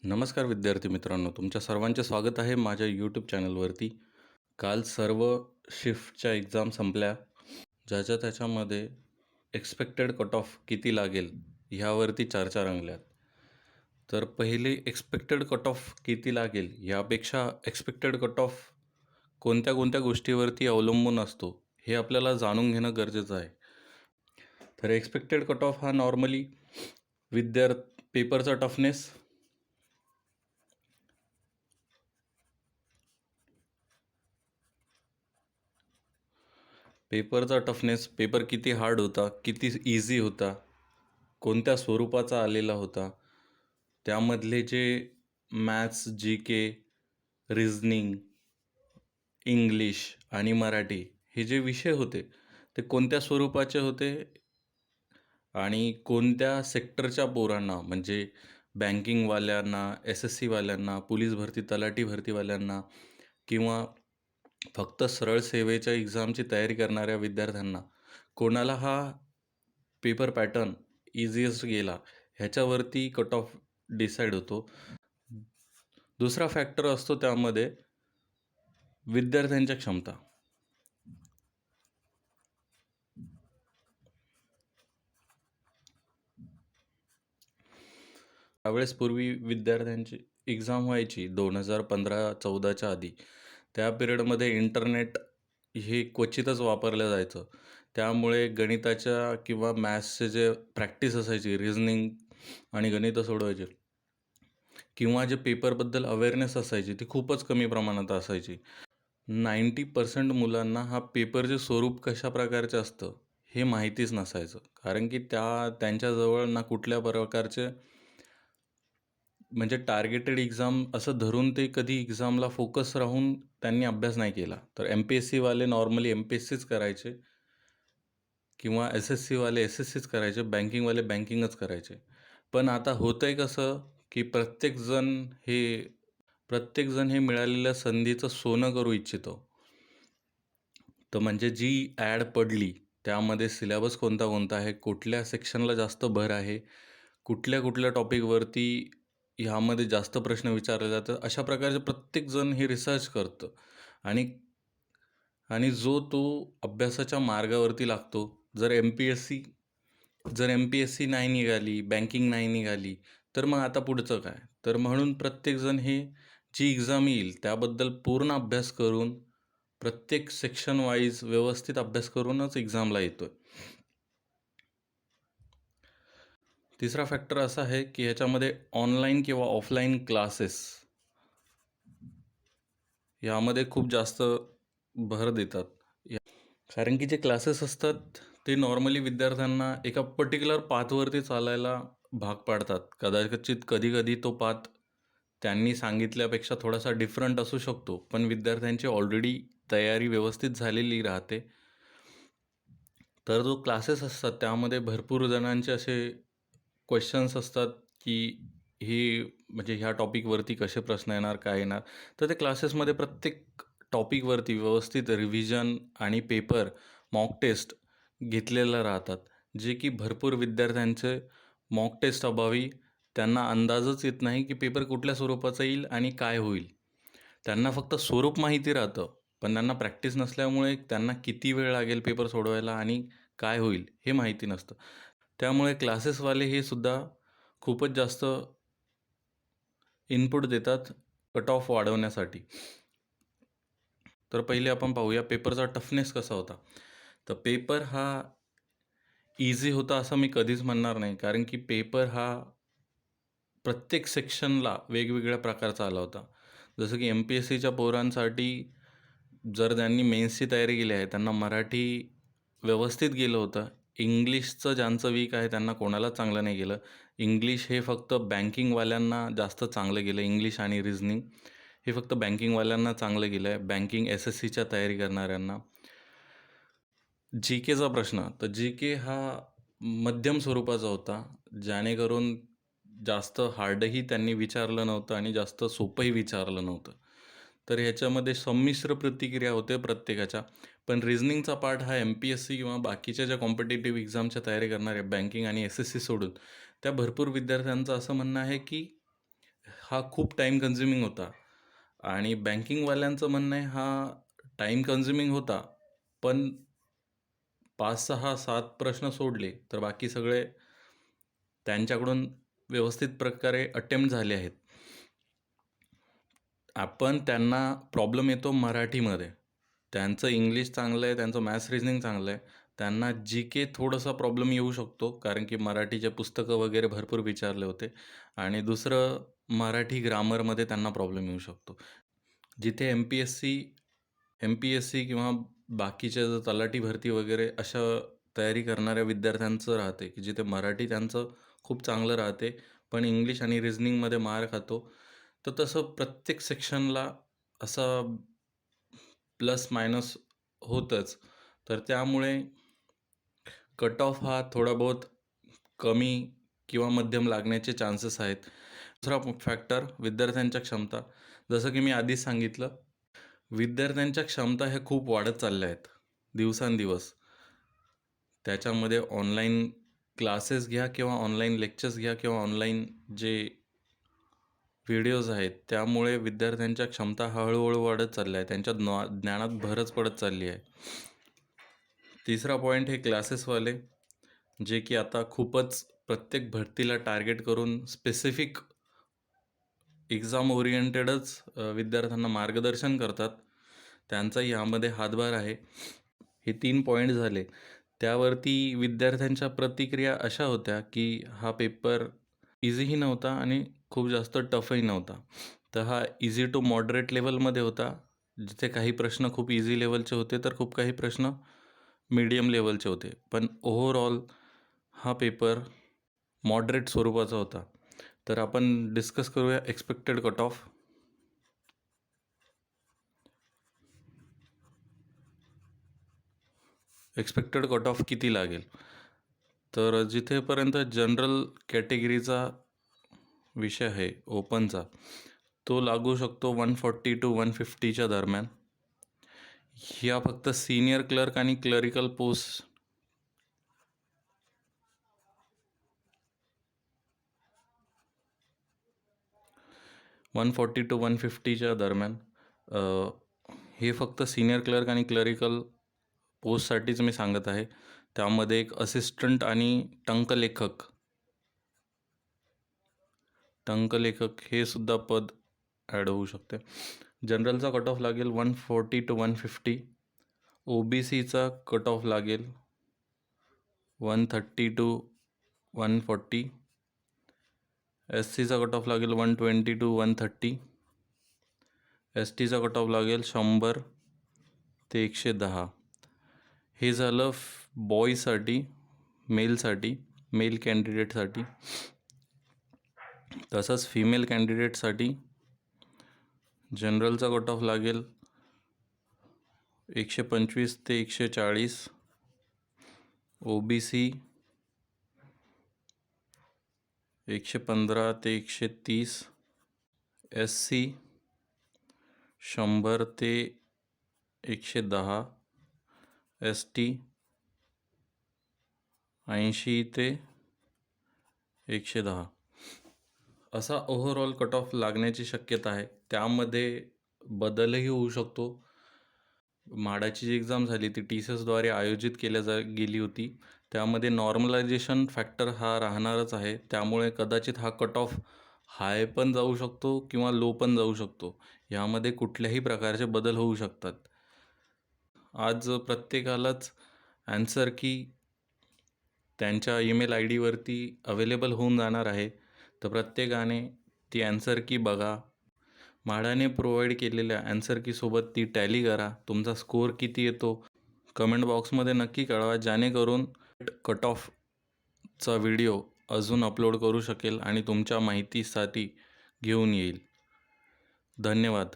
नमस्कार विद्यार्थी मित्रांनो, तुमच्या सर्वांचे स्वागत आहे माझ्या यूट्यूब चॅनलवरती. काल सर्व शिफ्टच्या एक्झाम संपल्या. ज्याच्या त्याच्यामध्ये एक्सपेक्टेड कट ऑफ किती लागेल ह्यावरती चर्चा रंगल्यात. तर पहिले एक्सपेक्टेड कट ऑफ किती लागेल यापेक्षा एक्सपेक्टेड कट ऑफ कोणत्या कोणत्या गोष्टीवरती अवलंबून असतो हे आपल्याला जाणून घेणं गरजेचं आहे. तर एक्सपेक्टेड कट ऑफ हा नॉर्मली पेपरचा टफनेस, पेपर किती हार्ड होता, किती इझी होता, कोणत्या स्वरूपाचा आलेला होता, त्यामधले जे मॅथ्स, जी के, रिझनिंग, इंग्लिश आणि मराठी हे जे विषय होते ते कोणत्या स्वरूपाचे होते आणि कोणत्या सेक्टरच्या पोरांना म्हणजे बँकिंगवाल्यांना, SSC वाल्यांना, पोलीस भरती, तलाठी भरतीवाल्यांना किंवा फक्त सरळ सेवेच्या एक्झामची तयारी करणाऱ्या विद्यार्थ्यांना कोणाला हा पेपर पॅटर्न इझिएस्ट गेला ह्याच्यावरती कट ऑफ डिसाईड होतो. दुसरा फॅक्टर असतो त्यामध्ये विद्यार्थ्यांच्या क्षमता. त्यावेळेस पूर्वी विद्यार्थ्यांची एक्झाम व्हायची 2015-14च्या आधी. त्या पिरियडमध्ये इंटरनेट हे क्वचितच वापरलं जायचं. त्यामुळे गणिताच्या किंवा मॅथ्सचे जे प्रॅक्टिस असायची, रिझनिंग आणि गणितं सोडवायचे किंवा जे पेपरबद्दल अवेअरनेस असायची ती खूपच कमी प्रमाणात असायची. 90% मुलांना हा पेपरचे स्वरूप कशा प्रकारचे असतं हे माहितीच नसायचं. कारण की त्यांच्याजवळ ना कुठल्या प्रकारचे म्हणजे टार्गेटेड एक्झाम असं धरून ते कधी एक्झामला फोकस राहून त्यांनी अभ्यास नाही केला. तर MPSCवाले नॉर्मली MPSCच करायचे किंवा SSCवाले SSCच करायचे, बँकिंगवाले बँकिंगच करायचे. पण आता होतं आहे कसं की प्रत्येकजण हे मिळालेल्या संधीचं सोनं करू इच्छितो. तर म्हणजे जी ॲड पडली त्यामध्ये सिलेबस कोणता कोणता आहे, कुठल्या सेक्शनला जास्त भर आहे, कुठल्या कुठल्या टॉपिकवरती ह्यामध्ये जास्त प्रश्न विचारले जातात, अशा प्रकारचे प्रत्येकजण हे रिसर्च करतं आणि आणि जो तो अभ्यासाच्या मार्गावरती लागतो. जर एम पी एस सी नाही निघाली, बँकिंग नाही निघाली, तर मग आता पुढचं काय? तर म्हणून प्रत्येकजण हे जी एक्झाम येईल त्याबद्दल पूर्ण अभ्यास करून प्रत्येक सेक्शन वाईज व्यवस्थित अभ्यास करूनच एक्झामला येतो. तिसरा फॅक्टर असा आहे की ह्याच्यामध्ये ऑनलाईन किंवा ऑफलाईन क्लासेस यामध्ये खूप जास्त भर देतात. कारण की जे क्लासेस असतात ते नॉर्मली विद्यार्थ्यांना एका पर्टिक्युलर पाथवरती चालायला भाग पाडतात. कदाचित कधी तो पाथ त्यांनी सांगितल्यापेक्षा थोडासा डिफरंट असू शकतो, पण विद्यार्थ्यांची ऑलरेडी तयारी व्यवस्थित झालेली राहते. तर जो क्लासेस असतात त्यामध्ये भरपूर जणांचे असे क्वेश्चन्स असतात की म्हणजे ह्या टॉपिकवरती कसे प्रश्न येणार, काय येणार. तर ते क्लासेसमध्ये प्रत्येक टॉपिकवरती व्यवस्थित रिव्हिजन आणि पेपर मॉक टेस्ट घेतलेलं राहतात, जे की भरपूर विद्यार्थ्यांचे मॉक टेस्ट अभावी त्यांना अंदाजच येत नाही की पेपर कुठल्या स्वरूपाचा येईल आणि काय होईल. त्यांना फक्त स्वरूप माहिती राहतं, पण त्यांना प्रॅक्टिस नसल्यामुळे त्यांना किती वेळ लागेल पेपर सोडवायला आणि काय होईल हे माहिती नसतं. त्यामुळे क्लासेसवाले हे सुद्धा खूपच जास्त इनपुट देतात कट ऑफ वाढवण्यासाठी. तर पहिले आपण पाहूया पेपरचा टफनेस कसा होता. तर पेपर हा इझी होता असं मी कधीच म्हणणार नाही, कारण की पेपर हा प्रत्येक सेक्शनला वेगवेगळ्या प्रकारचा आला होता. जसं की MPSCच्या पोरांसाठी जर त्यांनी मेन्सची तयारी केली आहे त्यांना मराठी व्यवस्थित गेलं होतं. इंग्लिशचं ज्यांचं वीक आहे त्यांना कोणालाच चांगलं नाही गेलं. इंग्लिश हे फक्त बँकिंगवाल्यांना जास्त चांगलं गेलं. इंग्लिश आणि रिझनिंग हे फक्त बँकिंगवाल्यांना चांगलं गेलं आहे. बँकिंग SSCच्या तयारी करणाऱ्यांना. GKचा प्रश्न, तर GK हा मध्यम स्वरूपाचा होता, जेणेकरून जास्त हार्डही त्यांनी विचारलं नव्हतं आणि जास्त सोपंही विचारलं नव्हतं. तर ह्याच्यामध्ये संमिश्र प्रतिक्रिया होते प्रत्येकाच्या. पण रिझनिंगचा पार्ट हा MPSC किंवा बाकीच्या ज्या कॉम्पिटेटिव्ह एक्झामच्या तयारी करणाऱ्या बँकिंग आणि SSC सोडून त्या भरपूर विद्यार्थ्यांचं असं म्हणणं आहे की हा खूप टाईम कन्झ्युमिंग होता आणि बँकिंगवाल्यांचं म्हणणं आहे हा टाईम कन्झ्युमिंग होता, पण 5, 6, 7 प्रश्न सोडले तर बाकी सगळे त्यांच्याकडून व्यवस्थित प्रकारे अटेम्प्ट झाले आहेत. आपण त्यांना प्रॉब्लेम येतो मराठीमध्ये. त्यांचं इंग्लिश चांगलं आहे, त्यांचं मॅथ्स रिझनिंग चांगलं आहे. त्यांना जी के थोडासा प्रॉब्लेम येऊ शकतो, कारण की मराठीचे पुस्तकं वगैरे भरपूर विचारले होते. आणि दुसरं, मराठी ग्रामरमध्ये त्यांना प्रॉब्लेम येऊ शकतो. जिथे एम पी एस सी किंवा बाकीच्या जर तलाठी भरती वगैरे अशा तयारी करणाऱ्या विद्यार्थ्यांचं राहते की जिथे मराठी त्यांचं खूप चांगलं राहते, पण इंग्लिश आणि रिझनिंगमध्ये मार खातो. तर तसं प्रत्येक सेक्शनला असा प्लस मायनस होतंच. तर त्यामुळे कट ऑफ हा थोडा बहुत कमी किंवा मध्यम लागण्याचे चान्सेस आहेत. दुसरा फॅक्टर विद्यार्थ्यांच्या क्षमता. जसं की मी आधीच सांगितलं, विद्यार्थ्यांच्या क्षमता ह्या खूप वाढत चालल्या आहेत दिवसांदिवस. त्याच्यामध्ये ऑनलाईन क्लासेस घ्या किंवा ऑनलाईन लेक्चर्स घ्या किंवा ऑनलाईन जे व्हिडिओज आहेत, त्यामुळे विद्यार्थ्यांच्या क्षमता हळूहळू वाढत चालल्या आहे. त्यांच्या ज्ञानात भरच पडत चालली आहे. तिसरा पॉईंट हे क्लासेसवाले, जे की आता खूपच प्रत्येक भरतीला टार्गेट करून स्पेसिफिक एक्झाम ओरिएंटेडच विद्यार्थ्यांना मार्गदर्शन करतात. त्यांचाही यामध्ये हातभार आहे. हे 3 पॉईंट झाले. त्यावरती विद्यार्थ्यांच्या प्रतिक्रिया अशा होत्या की हा पेपर इझीही नव्हता आणि खूप जास्त टफही नव्हता. तर हा इझी टू मॉडरेट लेवलमध्ये होता, जिथे काही प्रश्न खूप इझी लेवलचे होते तर खूप काही प्रश्न मीडियम लेवलचे होते. पण ओव्हरऑल हा पेपर मॉडरेट स्वरूपाचा होता. तर आपण डिस्कस करूया expected cut off. Expected cut off किती लागेल? तर जिथेपर्यंत जनरल कॅटेगरीचा विषय आहे ओपनचा, तो लागू शकतो 140 to 150च्या दरम्यान. ह्या फक्त सिनियर क्लर्क आणि क्लरिकल पोस्ट 140 to 150च्या दरम्यान. हे फक्त सिनियर क्लर्क आणि क्लरिकल पोस्टसाठीच मी सांगत आहे. त्यामध्ये एक असिस्टंट आणि टंकलेखक हे सुद्धा पद ॲड होऊ शकते. जनरलचा कट ऑफ लागेल 140 to 150. OBCचा कट ऑफ लागेल 130 to 140. SCचा कट ऑफ लागेल 120 to 130. STचा कट ऑफ लागेल 100 ते 110. हे झालं बॉयसाठी, मेल कॅन्डिडेटसाठी. तसंच फिमेल कॅन्डिडेटसाठी जनरलचा कट ऑफ लागेल 125 ते 140. OBC 115 ते 130. SC 100 ते 110. ST 80 ते 110. असा ओव्हरऑल कट ऑफ लागण्याची शक्यता आहे. त्यामध्ये बदलही होऊ शकतो. म्हाडाची जी एक्झाम झाली ती TCSद्वारे आयोजित गेली होती. त्यामध्ये नॉर्मलायझेशन फॅक्टर हा राहणारच आहे. त्यामुळे कदाचित हा कट ऑफ हाय पण जाऊ शकतो किंवा लो पण जाऊ शकतो. यामध्ये कुठल्याही प्रकारचे बदल होऊ शकतात. आज प्रत्येकालाच ॲन्सर की त्यांच्या ईमेल ID वरती अवेलेबल होऊन जाणार आहे. तर प्रत्येकाने ती ॲन्सर की बघा. म्हाडाने प्रोव्हाइड केलेल्या ॲन्सर कीसोबत ती टॅली करा. तुमचा स्कोअर किती येतो कमेंट बॉक्समध्ये नक्की कळवा, जेणेकरून कट ऑफचा व्हिडिओ अजून अपलोड करू शकेल आणि तुमच्या माहितीसाठी घेऊन येईल. धन्यवाद.